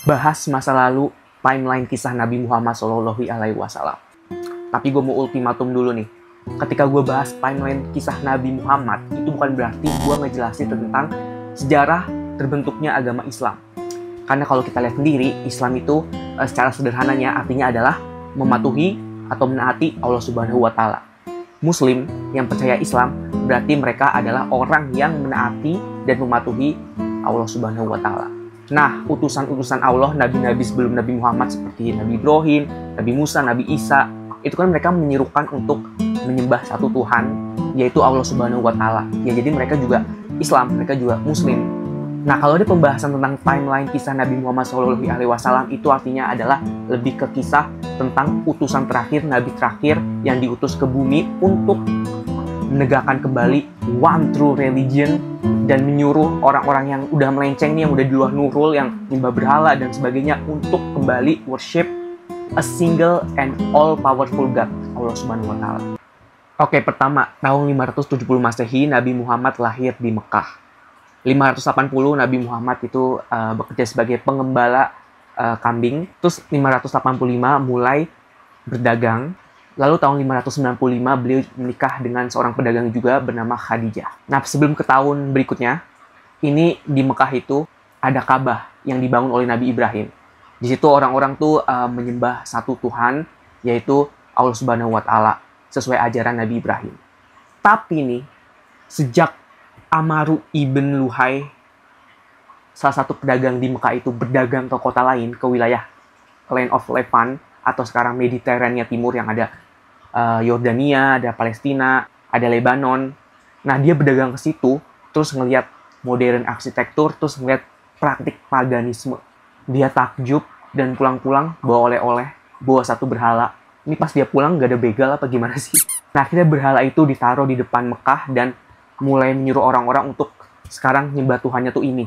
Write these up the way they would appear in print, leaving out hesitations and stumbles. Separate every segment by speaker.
Speaker 1: bahas masa lalu, timeline kisah Nabi Muhammad SAW. Tapi gue mau ultimatum dulu nih. Ketika gue bahas timeline kisah Nabi Muhammad, itu bukan berarti gue ngejelasin tentang sejarah terbentuknya agama Islam. Karena kalau kita lihat sendiri, Islam itu secara sederhananya artinya adalah mematuhi atau menaati Allah Subhanahu wa Ta'ala. Muslim yang percaya Islam berarti mereka adalah orang yang menaati dan mematuhi Allah Subhanahu wa Ta'ala. Nah, utusan-utusan Allah, nabi-nabi sebelum Nabi Muhammad seperti Nabi Ibrahim, Nabi Musa, Nabi Isa, itu kan mereka menyerukan untuk menyembah satu Tuhan, yaitu Allah Subhanahu wa Ta'ala. Ya, jadi mereka juga Islam, mereka juga Muslim. Nah, kalau ada pembahasan tentang timeline kisah Nabi Muhammad SAW, itu artinya adalah lebih ke kisah tentang utusan terakhir, Nabi terakhir yang diutus ke bumi untuk menegakkan kembali one true religion dan menyuruh orang-orang yang udah melenceng nih, yang udah di luar nurul, yang nyembah berhala dan sebagainya, untuk kembali worship a single and all powerful God, Allah Subhanahu wa Ta'ala. Oke, pertama, tahun 570 Masehi, Nabi Muhammad lahir di Mekah. 580 Nabi Muhammad itu bekerja sebagai pengembala kambing. Terus 585 mulai berdagang. Lalu tahun 595 beliau menikah dengan seorang pedagang juga bernama Khadijah. Nah, sebelum ke tahun berikutnya, ini di Mekah itu ada Ka'bah yang dibangun oleh Nabi Ibrahim. Di situ orang-orang tuh menyembah satu Tuhan, yaitu Allah Subhanahu wa Ta'ala, sesuai ajaran Nabi Ibrahim. Tapi nih, sejak Amaru ibn Luhai, salah satu pedagang di Mekah itu, berdagang ke kota lain, ke wilayah Land of Levant, atau sekarang Mediterania Timur yang ada Yordania, ada Palestina, ada Lebanon. Nah, dia berdagang ke situ, terus ngelihat modern arsitektur, terus ngelihat praktik paganisme. Dia takjub dan pulang-pulang bawa oleh-oleh, bawa satu berhala. Ini pas dia pulang gak ada begal apa gimana sih? Nah, akhirnya berhala itu ditaruh di depan Mekah dan mulai menyuruh orang-orang untuk sekarang nyembah Tuhannya tuh ini.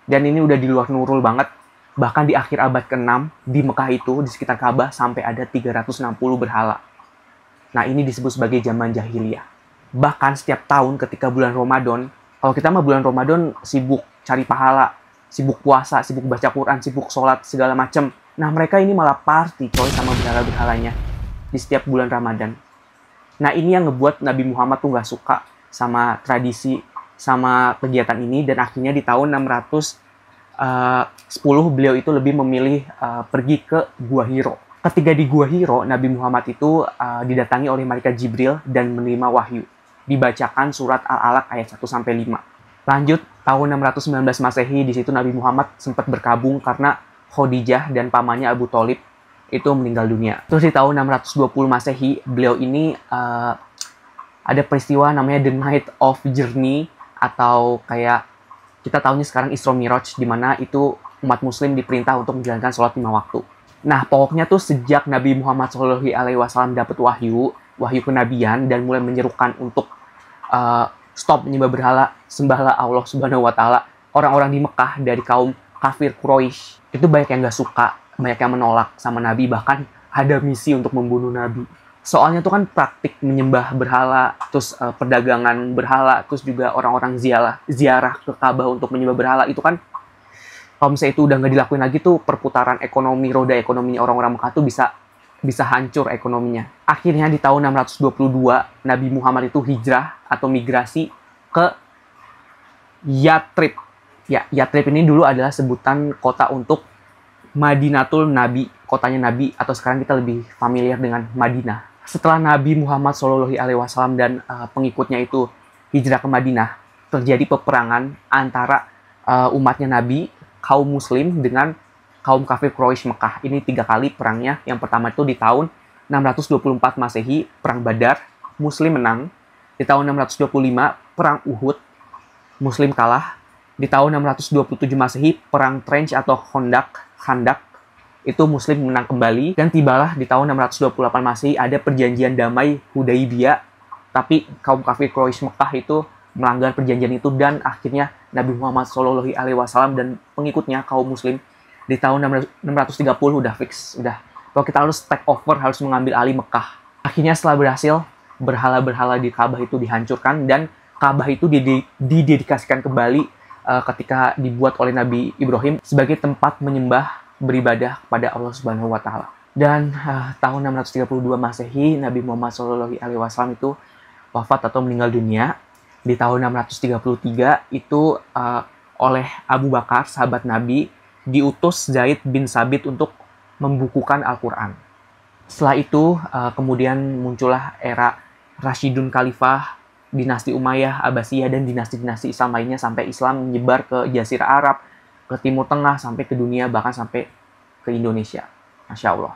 Speaker 1: Dan ini udah di luar nurul banget. Bahkan di akhir abad ke-6 di Mekah itu, di sekitar Ka'bah, sampai ada 360 berhala. Nah, ini disebut sebagai zaman jahiliyah. Bahkan setiap tahun ketika bulan Ramadan, kalau kita mah bulan Ramadan sibuk cari pahala, sibuk puasa, sibuk baca Quran, sibuk sholat, segala macem. Nah, mereka ini malah party coy sama berhala-berhalanya di setiap bulan Ramadan. Nah, ini yang ngebuat Nabi Muhammad tuh nggak suka sama tradisi, sama kegiatan ini, dan akhirnya di tahun 610 beliau itu lebih memilih pergi ke Gua Hiro. Ketika di Gua Hiro, Nabi Muhammad itu didatangi oleh malaikat Jibril dan menerima wahyu. Dibacakan surat Al-Alaq ayat 1-5. Lanjut, tahun 619 Masehi, di situ Nabi Muhammad sempat berkabung karena Khadijah dan pamannya Abu Thalib itu meninggal dunia. Terus di tahun 620 Masehi, beliau ini ada peristiwa namanya The Night of Journey, atau kayak kita tahunya sekarang Isra Miraj, di mana itu umat muslim diperintah untuk menjalankan sholat 5 waktu. Nah, pokoknya tuh sejak Nabi Muhammad SAW dapat wahyu kenabian dan mulai menyerukan untuk stop menyembah berhala, sembahlah Allah Subhanahu wa Ta'ala. Orang-orang di Mekah dari kaum kafir Quraisy itu banyak yang gak suka, banyak yang menolak sama Nabi, bahkan ada misi untuk membunuh Nabi. Soalnya tuh kan praktik menyembah berhala, terus perdagangan berhala, terus juga orang-orang ziarah ke Ka'bah untuk menyembah berhala, itu kan kalau misalnya itu udah nggak dilakuin lagi tuh, perputaran ekonomi, roda ekonominya orang-orang Mekah tuh bisa hancur ekonominya. Akhirnya di tahun 622 Nabi Muhammad itu hijrah atau migrasi ke Yathrib. Ya, Yathrib ini dulu adalah sebutan kota untuk Madinatul Nabi, kotanya Nabi, atau sekarang kita lebih familiar dengan Madinah. Setelah Nabi Muhammad SAW dan pengikutnya itu hijrah ke Madinah, terjadi peperangan antara umatnya Nabi, kaum Muslim, dengan kaum kafir Quraisy Mekah. Ini 3 kali perangnya. Yang pertama itu di tahun 624 Masehi, Perang Badar, Muslim menang. Di tahun 625, Perang Uhud, Muslim kalah. Di tahun 627 Masehi, Perang Trench atau Khandak, itu Muslim menang kembali. Dan tibalah di tahun 628 Masehi ada perjanjian damai Hudaibiyah, tapi kaum kafir Quraisy Mekah itu melanggar perjanjian itu, dan akhirnya Nabi Muhammad SAW dan pengikutnya kaum Muslim di tahun 630 udah fix, udah kalau kita harus take over, harus mengambil alih Mekah. Akhirnya setelah berhasil, berhala-berhala di Ka'bah itu dihancurkan, dan Ka'bah itu didedikasikan kembali ketika dibuat oleh Nabi Ibrahim sebagai tempat menyembah beribadah kepada Allah Subhanahu wa taala. Dan tahun 632 Masehi, Nabi Muhammad SAW itu wafat atau meninggal dunia. Di tahun 633 itu oleh Abu Bakar, sahabat Nabi, diutus Zaid bin Sabit untuk membukukan Al-Quran. Setelah itu kemudian muncullah era Rashidun Khalifah, dinasti Umayyah, Abbasiyah, dan dinasti-dinasti Islam lainnya sampai Islam menyebar ke Jazirah Arab, ke Timur Tengah, sampai ke dunia, bahkan sampai ke Indonesia. Masya Allah.